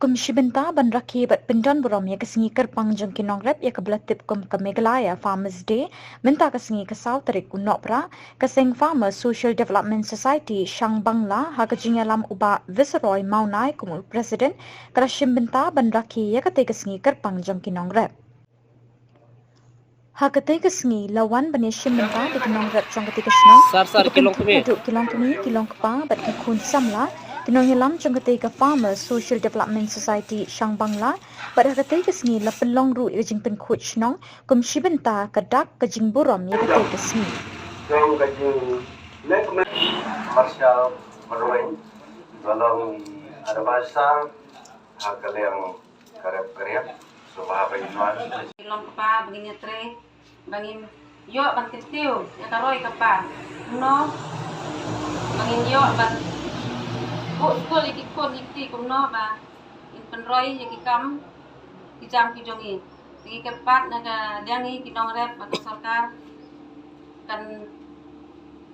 Kumshibinta ban rakhi bat pindan buram ya kesingi kerpang jeng kinong rep ya kebelatip kum ke Meghalaya Farmers Day minta kesingi ke South Tarik unok pra keseng Farmers Social Development Society Shang Bangla ha kejing alam uba Viceroy Maunai kumul Presiden Kumshibinta ban rakhi ya kete kesingi kerpang jeng kinong rep. Ha kete kesingi lawan ban ya shimbinta di kinong rep jong kete kesenang kilong kepa bat kekun samla Kinong hilam jong ketika Farmers Social Development Society Shang Bangla pada ketika sengi la pelong ru jing pen coach nong kum shibenta kedak kejing buram ya ketika sengi. Jong kejing lek Marshal Marwin tolong ada bahasa hak yang karep subah bayinuan Kilong kepa begini tre bangin yo ban ketiu ya karoi kepa no bangin yo ban Kul iki kumno ba in penroy iki kam kijam kijongi iki kepat naga diangi kinong rep atau sarkar kan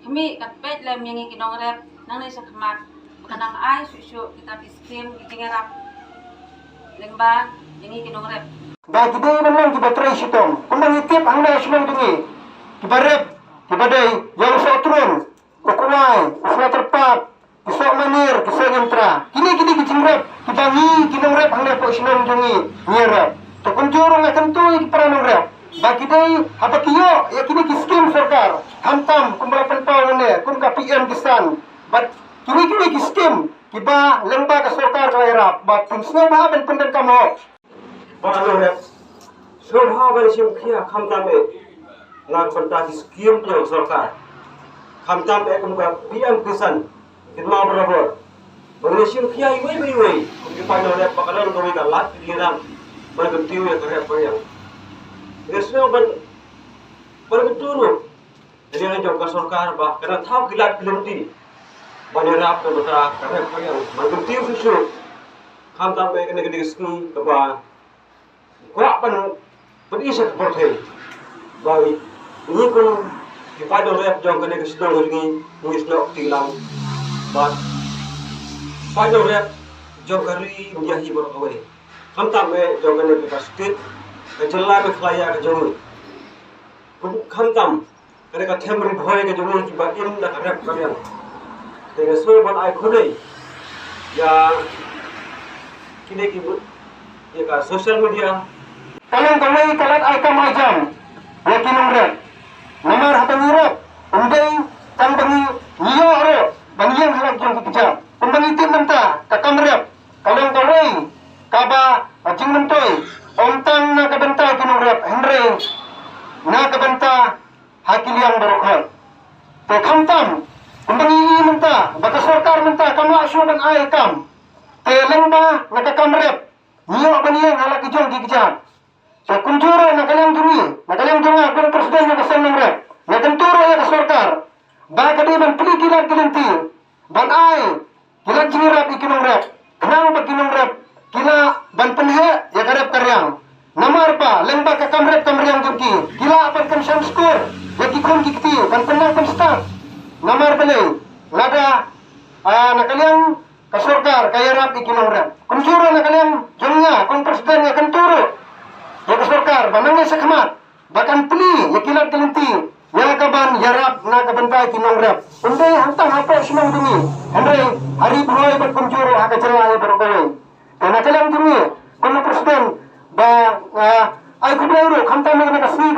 kami kat pet lem yang kinong rep nang ni sakmat kanang ai susu kita biskim iki ngarap lemba yang kinong rep ba gide memang kita try sitong kumang itip ang national dingi kibarep kibadai yang sotrun kukumai usna terpat kisah manir, kisah yantra. Kini kicing rep, kibangi, kinong rep, ang lepo sinong jungi, nirep. Tukun jurong akan tuwi kiparanong rep. Bagi day, apa kiyo, ya kini kiskim sarkar. Hantam, kumbala penpaw ngene, kum ka PM kisan. But kini kiskim, kiba lemba ka sarkar kairap. But kung sino mahaban pendan kamo. Paano rep? Sino mahaban siyang kiya, kamtam nagpanta kiskim yung sarkar. Kamtam kum ka PM kisan. Kita berapa? Beresin kiai wei. Kita panggil dia pakalan kami kalat di dalam bergentiu ya terhadap yang. Biasanya bergentur. Jadi yang jauh sarkar bah karena tahu kilat kelenti. Banyak tu betul terhadap yang bergentiu susu. Kam sampai kena gede sini keba. Kuat penisa seperti. Baik. Ini pun kita ada jauh kena kesedang lagi. Mungkin tinggal. But final rep jogari menjadi berkawai. Hantam jogane ke state kejelar kelaya ke jauh. Hantam mereka temri boy ke jauh kiba in dak rep kalian. Dengan soal ai khudai ya kini kibu ya ka social media kalian kalat ai kamajam ya kinong rep. Nomor hatang rep undai tambangi niyo ro Bangyang halang jong kekejam. Pembangitin menta, kakam rep. Kalong kawai, kaba, ajing mentoy. Ontang na kabenta kinong rep. Henry, na kabenta, hakiliang barokot. Tekam tam, pembangi menta, baka sarkar menta, kama asyunan ay kam. Teleng ba, nakakam rep. Niyo baniyang halang kejong kekejam. So kunjuro, nakalang dunga, kung presiden na kasal ng rep. Nakanturo ya ka sarkar. Baka di man pili kilat kelinti. Ban ai kilat jingrap ikinong rep. Kenang ba kinong rep? Kila ban penhe ya karep karyang. Namar pa lemba ka kamrep kamryang jengki. Kila ban kan syam skor. Ya kikon kikti ban penang kan start. Namar pale. Lada nakaliang kasurkar kaya rap ikinong rep. Kung suro nakaliang jengnya kung presiden ya kenturo. Ya kasurkar banangnya sakmat. Bahkan pili ya kilat kelinti. Ya kaban yarap na kabantay kinong rep. Unday hantang hapo sinong dumi. Henry hari buhay bat kunjuro haka jalaya barokaway. Kaya nakalang dumi. Kung presiden ba ay kublero kanta mga nakasni